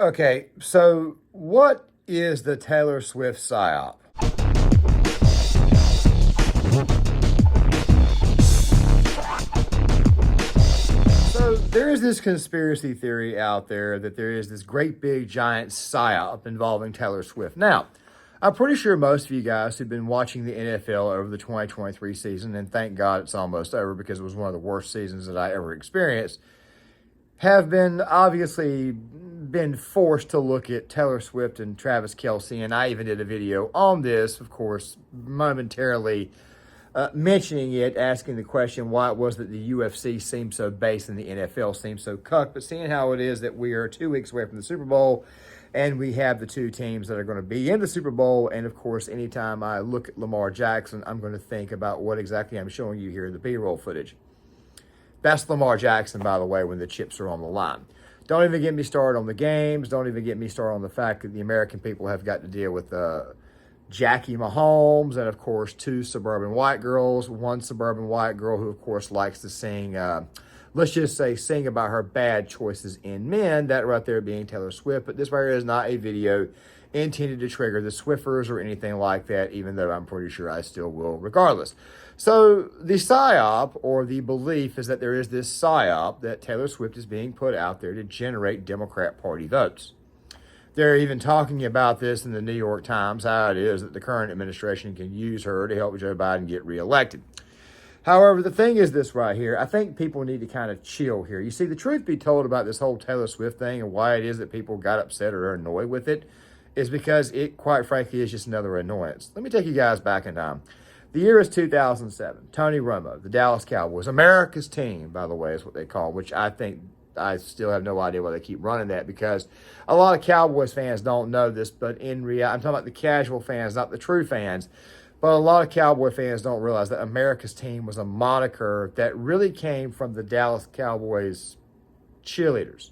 Okay, so what is the Taylor Swift Psyop? So there is this conspiracy theory out there that there is this great big giant psyop involving Taylor Swift. Now, I'm pretty sure most of you guys who've been watching the NFL over the 2023 season, and thank God it's almost over because it was one of the worst seasons that I ever experienced, have been obviously been forced to look at Taylor Swift and Travis Kelce, and I even did a video on this, of course, momentarily mentioning it, asking the question why it was that the UFC seemed so base and the NFL seemed so cucked. But seeing how it is that we are 2 weeks away from the Super Bowl, and we have the two teams that are going to be in the Super Bowl, and of course, anytime I look at Lamar Jackson, I'm going to think about what exactly I'm showing you here in the B-roll footage. That's Lamar Jackson, by the way, when the chips are on the line. Don't even get me started on the games. Don't even get me started on the fact that the American people have got to deal with Jackie Mahomes and, of course, two suburban white girls. One suburban white girl who, of course, likes to sing, let's just say, sing about her bad choices in men. That right there being Taylor Swift. But this right here is not a video intended to trigger the Swiffers or anything like that, even though I'm pretty sure I still will regardless. So the psyop, or the belief, is that there is this psyop that Taylor Swift is being put out there to generate Democrat Party votes. They're even talking about this in the New York Times, how it is that the current administration can use her to help Joe Biden get reelected. However, the thing is this right here. I think people need to kind of chill here. You see, the truth be told about this whole Taylor Swift thing and why it is that people got upset or are annoyed with it is because it, quite frankly, is just another annoyance. Let me take you guys back in time. The year is 2007. Tony Romo, the Dallas Cowboys, America's team, by the way, is what they call, which I think I still have no idea why they keep running that, because a lot of Cowboys fans don't know this, but in reality, I'm talking about the casual fans, not the true fans, but a lot of Cowboy fans don't realize that America's team was a moniker that really came from the Dallas Cowboys cheerleaders.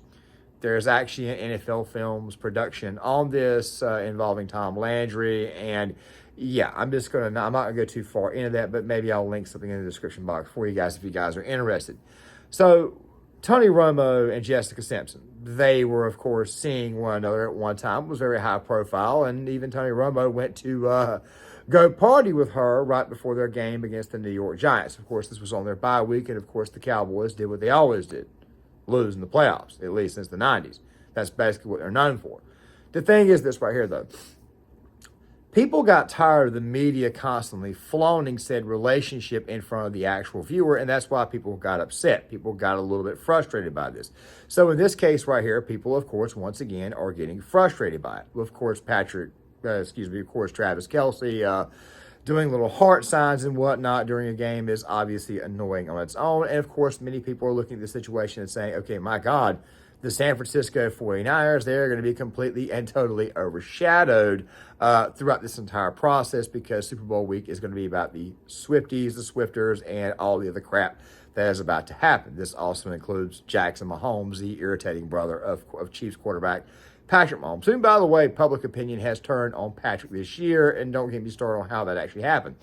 There's actually an NFL Films production on this involving Tom Landry, and yeah, I'm not going to go too far into that, but maybe I'll link something in the description box for you guys if you guys are interested. So Tony Romo and Jessica Simpson, they were, of course, seeing one another at one time. It was very high profile, and even Tony Romo went to go party with her right before their game against the New York Giants. Of course, this was on their bye week, and of course, the Cowboys did what they always did, lose in the playoffs, at least since the 90s. That's basically what they're known for. The thing is this right here, though. People got tired of the media constantly flaunting said relationship in front of the actual viewer, and that's why people got upset. People got a little bit frustrated by this. So in this case right here, people, of course, once again, are getting frustrated by it. Of course, Travis Kelce doing little heart signs and whatnot during a game is obviously annoying on its own. And of course, many people are looking at the situation and saying, okay, my God, the San Francisco 49ers, they're going to be completely and totally overshadowed throughout this entire process, because Super Bowl week is going to be about the Swifties, the Swifters, and all the other crap that is about to happen. This also includes Jackson Mahomes, the irritating brother of Chiefs quarterback Patrick Mahomes, who, by the way, public opinion has turned on Patrick this year, and don't get me started on how that actually happened.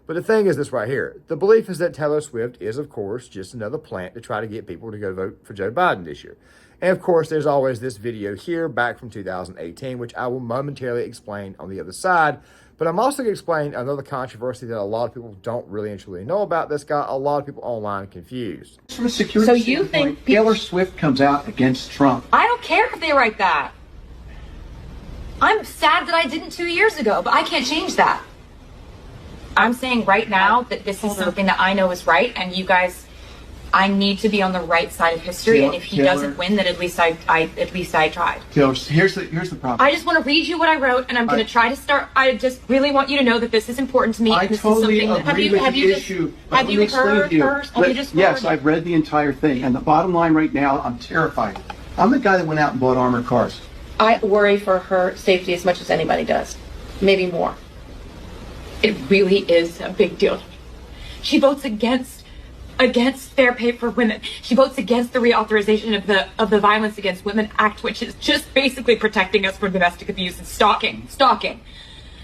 But the thing is this right here. The belief is that Taylor Swift is, of course, just another plant to try to get people to go vote for Joe Biden this year. And, of course, there's always this video here back from 2018, which I will momentarily explain on the other side. But I'm also going to explain another controversy that a lot of people don't really and truly know about that's got a lot of people online confused. From a security so you think Taylor Swift comes out against Trump? I don't care if they write that. I'm sad that I didn't 2 years ago, but I can't change that. I'm saying right now that this is something that I know is right, and you guys, I need to be on the right side of history. And if he doesn't win, then at least I tried. Taylor, here's the problem. I just want to read you what I wrote, and I'm going to try to start. I just really want you to know that this is important to me. I this totally is something agree with the issue. Have you heard her? Yes, I've read the entire thing, and the bottom line right now, I'm terrified. I'm the guy that went out and bought armored cars. I worry for her safety as much as anybody does, maybe more. It really is a big deal. She votes against fair pay for women. She votes against the reauthorization of the Violence Against Women Act, which is just basically protecting us from domestic abuse and stalking.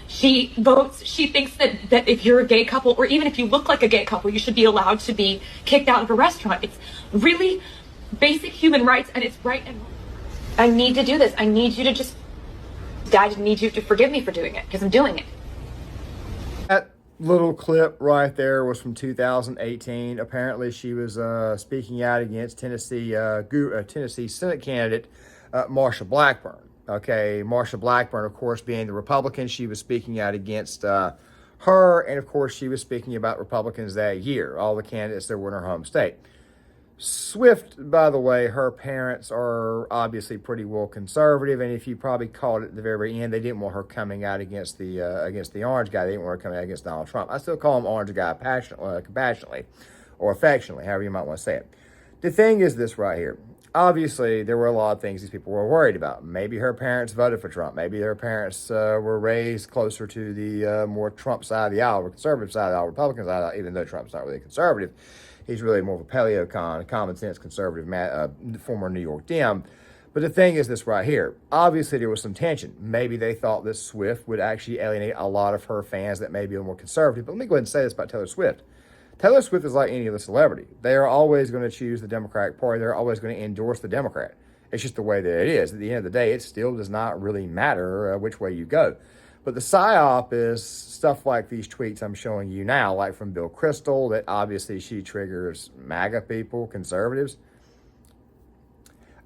She thinks that if you're a gay couple, or even if you look like a gay couple, you should be allowed to be kicked out of a restaurant. It's really basic human rights, and it's right and wrong. I need to do this. I need you to just, Dad, I need you to forgive me for doing it because I'm doing it. That little clip right there was from 2018. Apparently, she was speaking out against Tennessee Senate candidate Marsha Blackburn. Okay, Marsha Blackburn, of course, being the Republican, she was speaking out against her, and of course, she was speaking about Republicans that year, all the candidates that were in her home state. Swift, by the way, her parents are obviously pretty well conservative, and if you probably caught it at the very end, they didn't want her coming out against the orange guy. They didn't want her coming out against Donald Trump. I still call him orange guy compassionately or affectionately, however you might want to say it. The thing is this right here. Obviously, there were a lot of things these people were worried about. Maybe her parents voted for Trump. Maybe their parents were raised closer to the more Trump side of the aisle, or conservative side of the aisle, Republican side of the aisle, even though Trump's not really conservative. He's really more of a paleocon, a common sense conservative, former New York Dem. But the thing is this right here. Obviously, there was some tension. Maybe they thought that Swift would actually alienate a lot of her fans that may be a little more conservative. But let me go ahead and say this about Taylor Swift. Taylor Swift is like any other celebrity. They are always going to choose the Democratic Party. They're always going to endorse the Democrat. It's just the way that it is. At the end of the day, it still does not really matter which way you go. But the psyop is stuff like these tweets I'm showing you now, like from Bill Kristol, that obviously she triggers MAGA people, conservatives.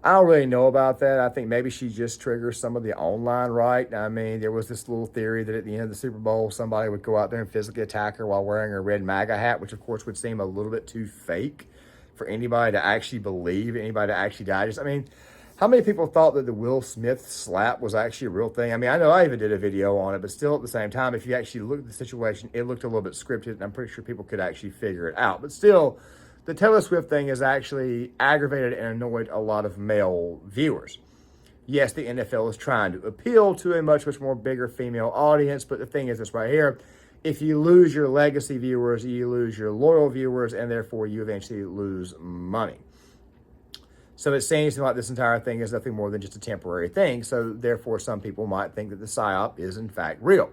I don't really know about that. I think maybe she just triggers some of the online right. I mean, there was this little theory that at the end of the Super Bowl, somebody would go out there and physically attack her while wearing a red MAGA hat, which of course would seem a little bit too fake for anybody to actually believe, anybody to actually digest. I mean, how many people thought that the Will Smith slap was actually a real thing? I mean, I know I even did a video on it, but still at the same time, if you actually look at the situation, it looked a little bit scripted, and I'm pretty sure people could actually figure it out. But still, the Taylor Swift thing has actually aggravated and annoyed a lot of male viewers. Yes, the NFL is trying to appeal to a much, much more bigger female audience, but the thing is this right here. If you lose your legacy viewers, you lose your loyal viewers, and therefore you eventually lose money. So it seems like this entire thing is nothing more than just a temporary thing. So therefore, some people might think that the psyop is in fact real.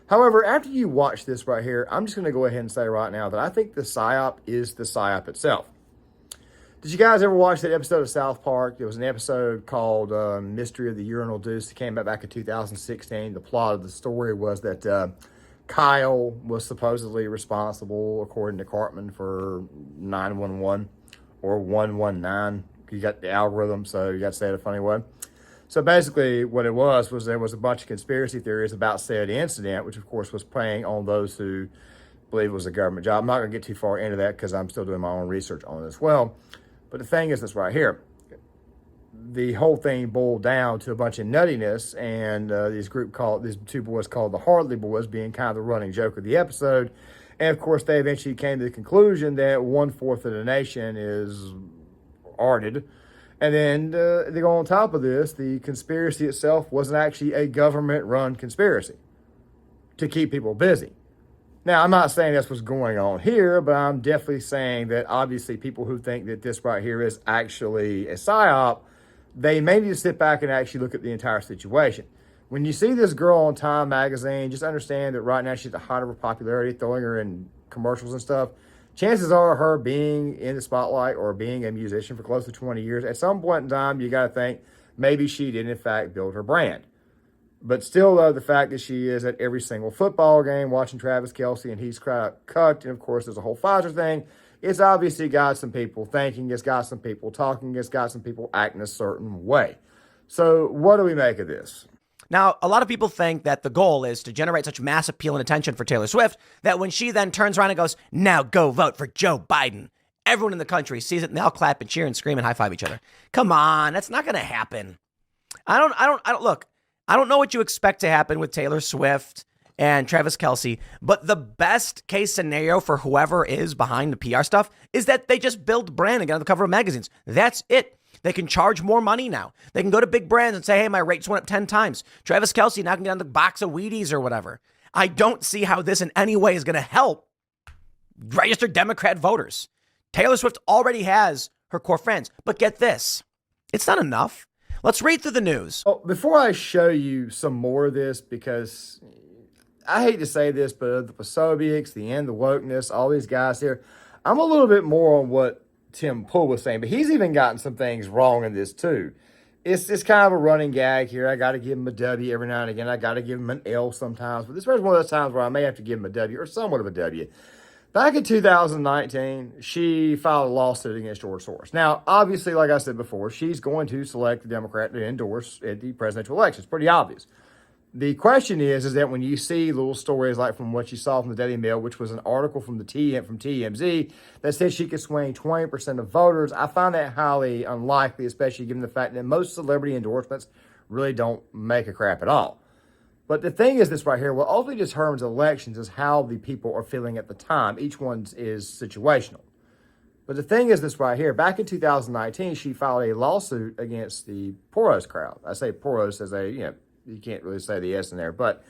However, after you watch this right here, I'm just going to go ahead and say right now that I think the psyop is the psyop itself. Did you guys ever watch that episode of South Park? There was an episode called Mystery of the Urinal Deuce. It came out back in 2016. The plot of the story was that Kyle was supposedly responsible, according to Cartman, for 911 or 119. You got the algorithm, so you got to say it a funny way. So basically what it was there was a bunch of conspiracy theories about said incident, which of course was playing on those who believe it was a government job. I'm not going to get too far into that because I'm still doing my own research on it as well. But the thing is this right here. The whole thing boiled down to a bunch of nuttiness, and these two boys called the Hardley Boys being kind of the running joke of the episode. And of course they eventually came to the conclusion that 1/4 of the nation is arted. And then they go on top of this, the conspiracy itself wasn't actually a government-run conspiracy to keep people busy. Now, I'm not saying that's what's going on here, but I'm definitely saying that obviously people who think that this right here is actually a psyop, they may need to sit back and actually look at the entire situation. When you see this girl on Time magazine, just understand that right now she's at the height of her popularity, throwing her in commercials and stuff. Chances are her being in the spotlight or being a musician for close to 20 years, at some point in time, you got to think maybe she did in fact build her brand. But still, though, the fact that she is at every single football game watching Travis Kelce and he's cucked, and of course there's a whole Pfizer thing, it's obviously got some people thinking, it's got some people talking, it's got some people acting a certain way. So what do we make of this? Now, a lot of people think that the goal is to generate such mass appeal and attention for Taylor Swift that when she then turns around and goes, now go vote for Joe Biden, everyone in the country sees it and they all clap and cheer and scream and high five each other. Come on, that's not going to happen. I don't know what you expect to happen with Taylor Swift and Travis Kelce, but the best case scenario for whoever is behind the PR stuff is that they just build brand again on the cover of magazines. That's it. They can charge more money now. They can go to big brands and say, hey, my rates went up 10 times. Travis Kelce now can get on the box of Wheaties or whatever. I don't see how this in any way is going to help registered Democrat voters. Taylor Swift already has her core friends. But get this, it's not enough. Let's read through the news. Well, before I show you some more of this, because I hate to say this, but the Psyops, the end, the wokeness, all these guys here, I'm a little bit more on what Tim Pool was saying, but he's even gotten some things wrong in this too. It's kind of a running gag here. I got to give him a W every now and again. I got to give him an L sometimes. But this was one of those times where I may have to give him a W or somewhat of a W. Back in 2019, she filed a lawsuit against George Soros. Now, obviously, like I said before, she's going to select the Democrat to endorse at the presidential election. It's pretty obvious. The question is that when you see little stories like from what you saw from the Daily Mail, which was an article from TMZ that said she could swing 20% of voters, I find that highly unlikely, especially given the fact that most celebrity endorsements really don't make a crap at all. But the thing is this right here, what ultimately determines elections is how the people are feeling at the time. Each one is situational. But the thing is this right here, back in 2019, she filed a lawsuit against the Poros crowd. I say Poros as you can't really say the S in there. But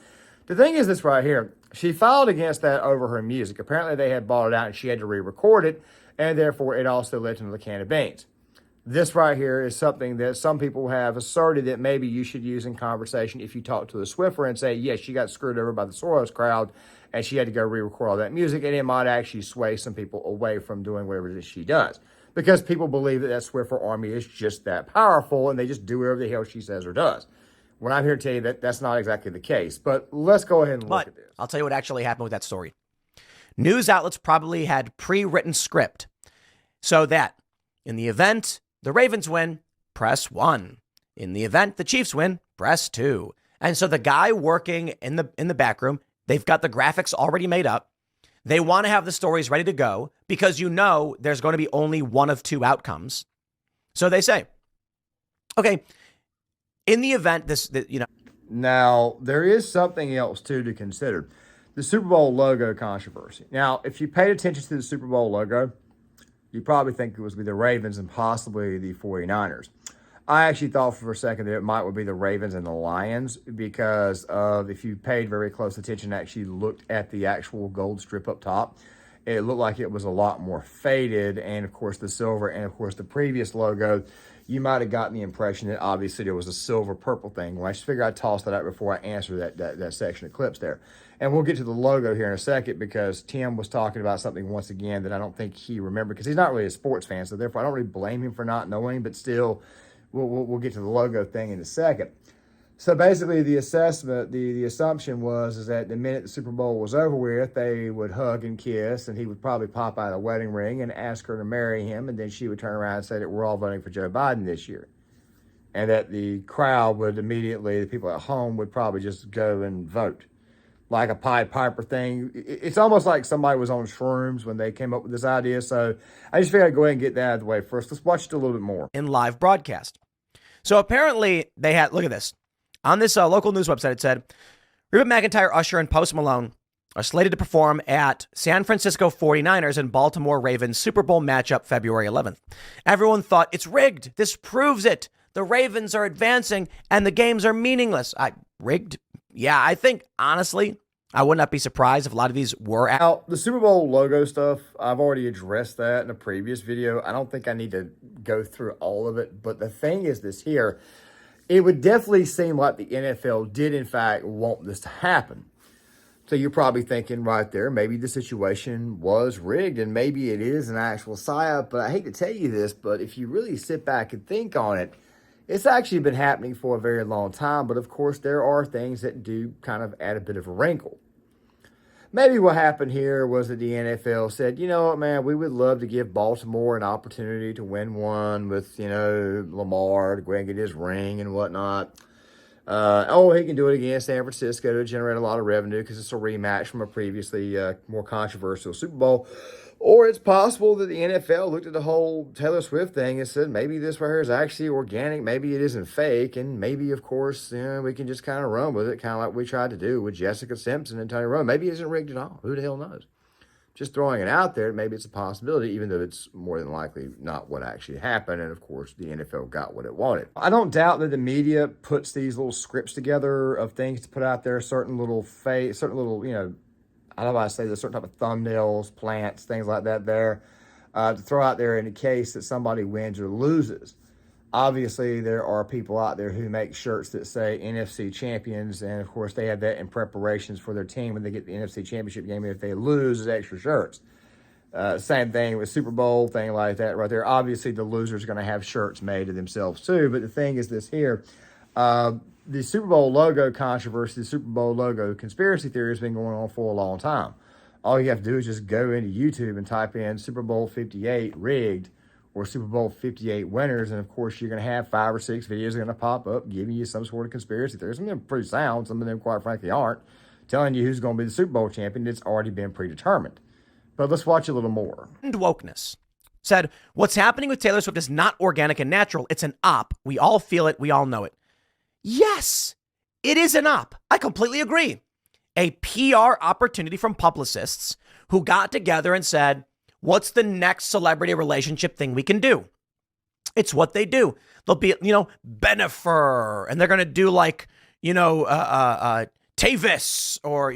the thing is this right here. She filed against that over her music. Apparently they had bought it out and she had to re-record it. And therefore it also led to another can of beans. This right here is something that some people have asserted that maybe you should use in conversation if you talk to a Swiffer and say, yes, she got screwed over by the Soros crowd and she had to go re-record all that music. And it might actually sway some people away from doing whatever it is she does. Because people believe that Swiffer army is just that powerful and they just do whatever the hell she says or does. When I'm here to tell you that that's not exactly the case. But let's go ahead and look at this. I'll tell you what actually happened with that story. News outlets probably had pre-written script so that in the event the Ravens win, press 1. In the event the Chiefs win, press 2. And so the guy working in the back room, they've got the graphics already made up. They want to have the stories ready to go because there's going to be only one of two outcomes. So they say, okay, in the event Now, there is something else, too, to consider. The Super Bowl logo controversy. Now, if you paid attention to the Super Bowl logo, you probably think it was the Ravens and possibly the 49ers. I actually thought for a second that it might be the Ravens and the Lions because if you paid very close attention and actually looked at the actual gold strip up top, it looked like it was a lot more faded. And, of course, the silver and, of course, the previous logo, you might have gotten the impression that obviously there was a silver-purple thing. Well, I just figured I'd toss that out before I answer that section of clips there. And we'll get to the logo here in a second because Tim was talking about something once again that I don't think he remembered because he's not really a sports fan, so therefore I don't really blame him for not knowing, but still, we'll get to the logo thing in a second. So basically the assessment, the assumption was that the minute the Super Bowl was over with, they would hug and kiss, and he would probably pop out a wedding ring and ask her to marry him, and then she would turn around and say that we're all voting for Joe Biden this year. And that the crowd would immediately, the people at home would probably just go and vote. Like a Pied Piper thing. It's almost like somebody was on shrooms when they came up with this idea. So I just figured I'd go ahead and get that out of the way first. Let's watch it a little bit more. In live broadcast. So apparently they had, look at this. On this local news website, it said, Reba McEntire, Usher, and Post Malone are slated to perform at San Francisco 49ers and Baltimore Ravens Super Bowl matchup February 11th. Everyone thought, it's rigged. This proves it. The Ravens are advancing and the games are meaningless. Rigged? Yeah, I think, honestly, I would not be surprised if a lot of these were. Now, the Super Bowl logo stuff, I've already addressed that in a previous video. I don't think I need to go through all of it. But the thing is this here, it would definitely seem like the NFL did, in fact, want this to happen. So you're probably thinking right there, maybe the situation was rigged and maybe it is an actual psyop. But I hate to tell you this, but if you really sit back and think on it, it's actually been happening for a very long time, but of course there are things that do kind of add a bit of a wrinkle. Maybe what happened here was that the NFL said, you know what, man, we would love to give Baltimore an opportunity to win one with, Lamar to go ahead and get his ring and whatnot. He can do it against San Francisco to generate a lot of revenue because it's a rematch from a previously more controversial Super Bowl. Or it's possible that the NFL looked at the whole Taylor Swift thing and said, maybe this right here is actually organic. Maybe it isn't fake. And maybe, of course, we can just kind of run with it, kind of like we tried to do with Jessica Simpson and Tony Romo. Maybe it isn't rigged at all. Who the hell knows? Just throwing it out there, maybe it's a possibility, even though it's more than likely not what actually happened. And, of course, the NFL got what it wanted. I don't doubt that the media puts these little scripts together of things to put out there, certain little, I don't know how to say there's certain type of thumbnails, plants, things like that there to throw out there in the case that somebody wins or loses. Obviously, there are people out there who make shirts that say NFC champions, and of course, they have that in preparations for their team when they get the NFC championship game. And if they lose, it's extra shirts. Same thing with Super Bowl, thing like that right there. Obviously, the loser's going to have shirts made of themselves too. But the thing is this here. The Super Bowl logo controversy, the Super Bowl logo conspiracy theory has been going on for a long time. All you have to do is just go into YouTube and type in Super Bowl 58 rigged or Super Bowl 58 winners. And of course, you're going to have 5 or 6 videos going to pop up giving you some sort of conspiracy theory. Some of them are pretty sound. Some of them, quite frankly, aren't. Telling you who's going to be the Super Bowl champion. It's already been predetermined. But let's watch a little more. And wokeness said, what's happening with Taylor Swift is not organic and natural. It's an op. We all feel it. We all know it. Yes, it is an op. I completely agree. A PR opportunity from publicists who got together and said, what's the next celebrity relationship thing we can do? It's what they do. They'll be, Bennifer, and they're going to do like, Tavis or,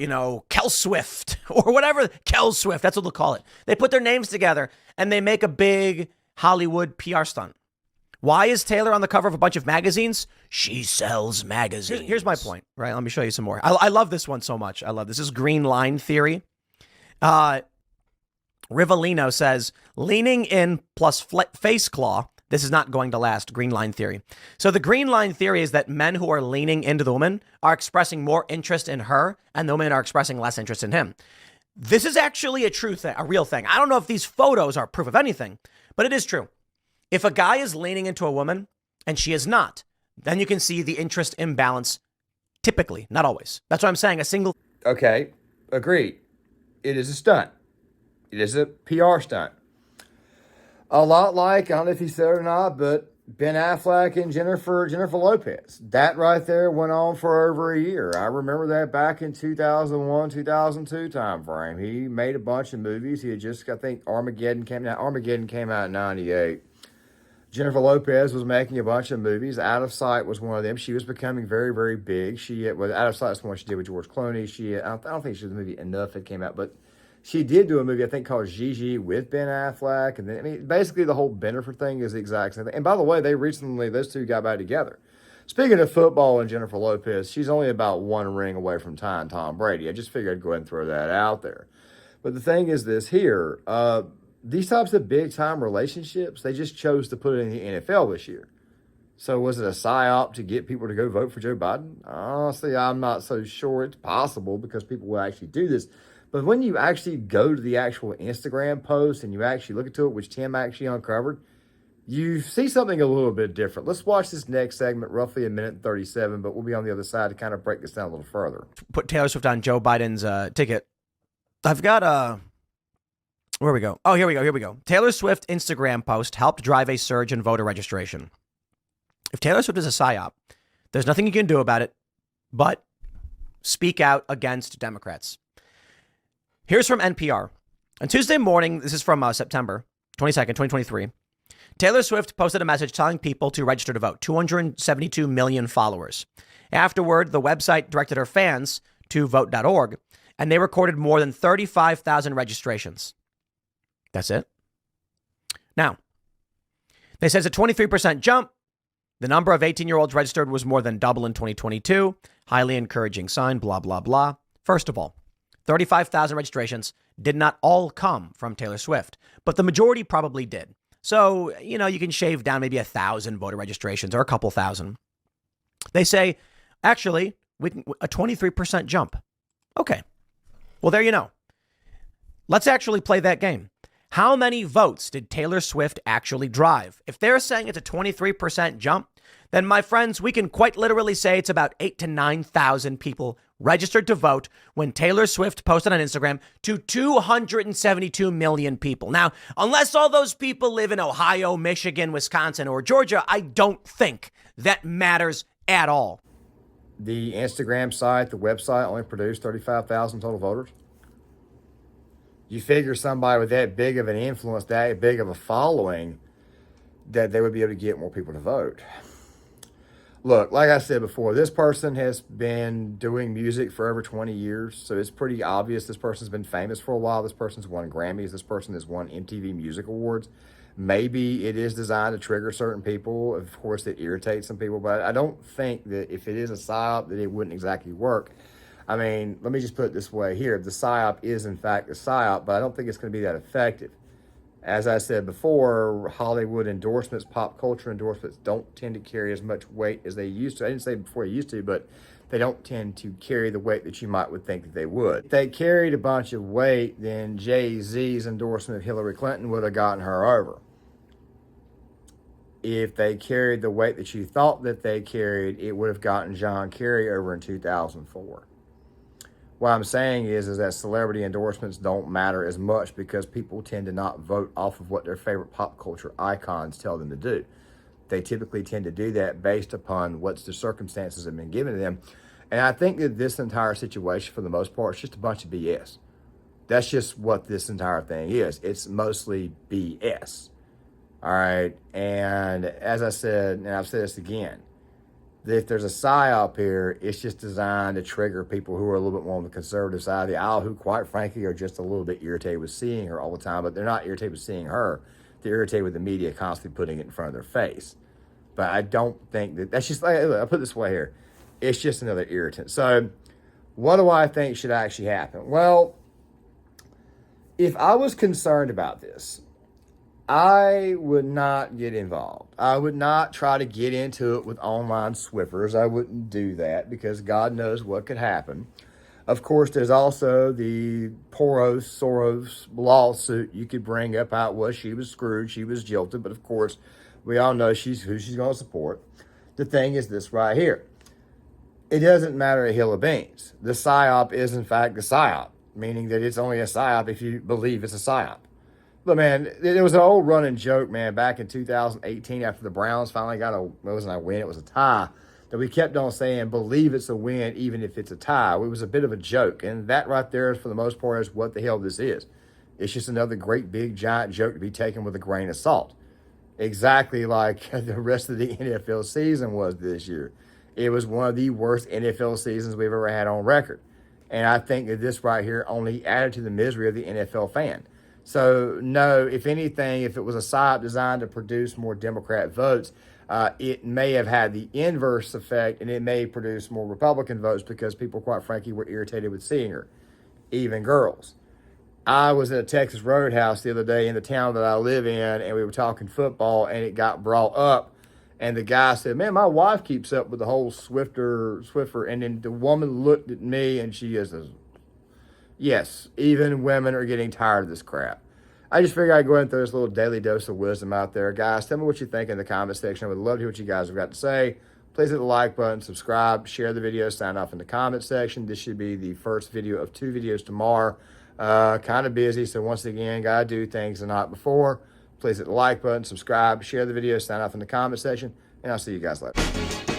Kel Swift or whatever. Kel Swift, that's what they'll call it. They put their names together and they make a big Hollywood PR stunt. Why is Taylor on the cover of a bunch of magazines? She sells magazines. Here's my point, right? Let me show you some more. I love this one so much. I love this. This is green line theory. Rivellino says, leaning in plus face claw. This is not going to last. Green line theory. So the green line theory is that men who are leaning into the woman are expressing more interest in her and the women are expressing less interest in him. This is actually a true thing, a real thing. I don't know if these photos are proof of anything, but it is true. If a guy is leaning into a woman and she is not, then you can see the interest imbalance typically, not always. That's what I'm saying. Okay, agreed. It is a stunt. It is a PR stunt. A lot like, I don't know if he said it or not, but Ben Affleck and Jennifer Lopez. That right there went on for over a year. I remember that back in 2001, 2002 time frame. He made a bunch of movies. He had just, I think Armageddon came out. Armageddon came out in 98. Jennifer Lopez was making a bunch of movies. Out of Sight was one of them. She was becoming very, very big. Out of Sight was the one she did with George Clooney. I don't think she was in the movie enough that came out, but she did do a movie, I think, called Gigi with Ben Affleck. And then, basically the whole Bennifer thing is the exact same thing. And by the way, those two got back together. Speaking of football and Jennifer Lopez, she's only about one ring away from tying Tom Brady. I just figured I'd go ahead and throw that out there. But the thing is this here, these types of big-time relationships, they just chose to put it in the NFL this year. So was it a psyop to get people to go vote for Joe Biden? Honestly, I'm not so sure it's possible because people will actually do this. But when you actually go to the actual Instagram post and you actually look into it, which Tim actually uncovered, you see something a little bit different. Let's watch this next segment, roughly 1:37, but we'll be on the other side to kind of break this down a little further. Put Taylor Swift on Joe Biden's ticket. I've got where we go? Oh, here we go. Taylor Swift Instagram post helped drive a surge in voter registration. If Taylor Swift is a psyop, there's nothing you can do about it but speak out against Democrats. Here's from NPR. On Tuesday morning, this is from September 22nd, 2023, Taylor Swift posted a message telling people to register to vote, 272 million followers. Afterward, the website directed her fans to vote.org, and they recorded more than 35,000 registrations. That's it. Now, they say it's a 23% jump. The number of 18-year-olds registered was more than double in 2022. Highly encouraging sign, blah, blah, blah. First of all, 35,000 registrations did not all come from Taylor Swift, but the majority probably did. So, you can shave down maybe 1,000 voter registrations or a couple thousand. They say, actually, a 23% jump. Okay. Well, there you know. Let's actually play that game. How many votes did Taylor Swift actually drive? If they're saying it's a 23% jump, then my friends, we can quite literally say it's about 8,000 to 9,000 people registered to vote when Taylor Swift posted on Instagram to 272 million people. Now, unless all those people live in Ohio, Michigan, Wisconsin, or Georgia, I don't think that matters at all. The Instagram site, the website only produced 35,000 total voters. You figure somebody with that big of an influence, that big of a following, that they would be able to get more people to vote. Look, like I said before, this person has been doing music for over 20 years, so it's pretty obvious this person's been famous for a while. This person's won Grammys. This person has won MTV Music Awards. Maybe it is designed to trigger certain people. Of course, it irritates some people, but I don't think that if it is a psyop that it wouldn't exactly work. I mean, let me just put it this way here. The psyop is, in fact, a psyop, but I don't think it's going to be that effective. As I said before, Hollywood endorsements, pop culture endorsements don't tend to carry as much weight as they used to. I didn't say before they used to, but they don't tend to carry the weight that you might would think that they would. If they carried a bunch of weight, then Jay-Z's endorsement of Hillary Clinton would have gotten her over. If they carried the weight that you thought that they carried, it would have gotten John Kerry over in 2004. What I'm saying is that celebrity endorsements don't matter as much because people tend to not vote off of what their favorite pop culture icons tell them to do. They typically tend to do that based upon what's the circumstances that have been given to them. And I think that this entire situation, for the most part, is just a bunch of BS. That's just what this entire thing is. It's mostly BS. All right. And as I said, and I've said this again, if there's a psyop here, it's just designed to trigger people who are a little bit more on the conservative side of the aisle, who quite frankly are just a little bit irritated with seeing her all the time. But they're not irritated with seeing her. They're irritated with the media constantly putting it in front of their face. But I don't think that's just, like, I'll put it this way here. It's just another irritant. So what do I think should actually happen? Well, if I was concerned about this, I would not get involved. I would not try to get into it with online Swiffers. I wouldn't do that because God knows what could happen. Of course, there's also the Soros lawsuit you could bring up out was she was screwed, she was jilted, but of course, we all know who she's going to support. The thing is this right here. It doesn't matter a hill of beans. The psyop is, in fact, the psyop, meaning that it's only a psyop if you believe it's a psyop. But, man, there was an old running joke, man, back in 2018 after the Browns finally got it wasn't a win, it was a tie, that we kept on saying, believe it's a win even if it's a tie. It was a bit of a joke. And that right there, for the most part, is what the hell this is. It's just another great, big, giant joke to be taken with a grain of salt. Exactly like the rest of the NFL season was this year. It was one of the worst NFL seasons we've ever had on record. And I think that this right here only added to the misery of the NFL fan. So, no, if anything, if it was a psyop designed to produce more Democrat votes, it may have had the inverse effect, and it may produce more Republican votes because people, quite frankly, were irritated with seeing her, even girls. I was at a Texas Roadhouse the other day in the town that I live in, and we were talking football, and it got brought up, and the guy said, man, my wife keeps up with the whole Swiffer, and then the woman looked at me, and she says, yes, even women are getting tired of this crap. I just figured I'd go ahead and throw this little daily dose of wisdom out there. Guys, tell me what you think in the comment section. I would love to hear what you guys have got to say. Please hit the like button, subscribe, share the video, sign off in the comment section. This should be the first video of 2 videos tomorrow. Kind of busy, so once again, gotta do things the night before. Please hit the like button, subscribe, share the video, sign off in the comment section, and I'll see you guys later.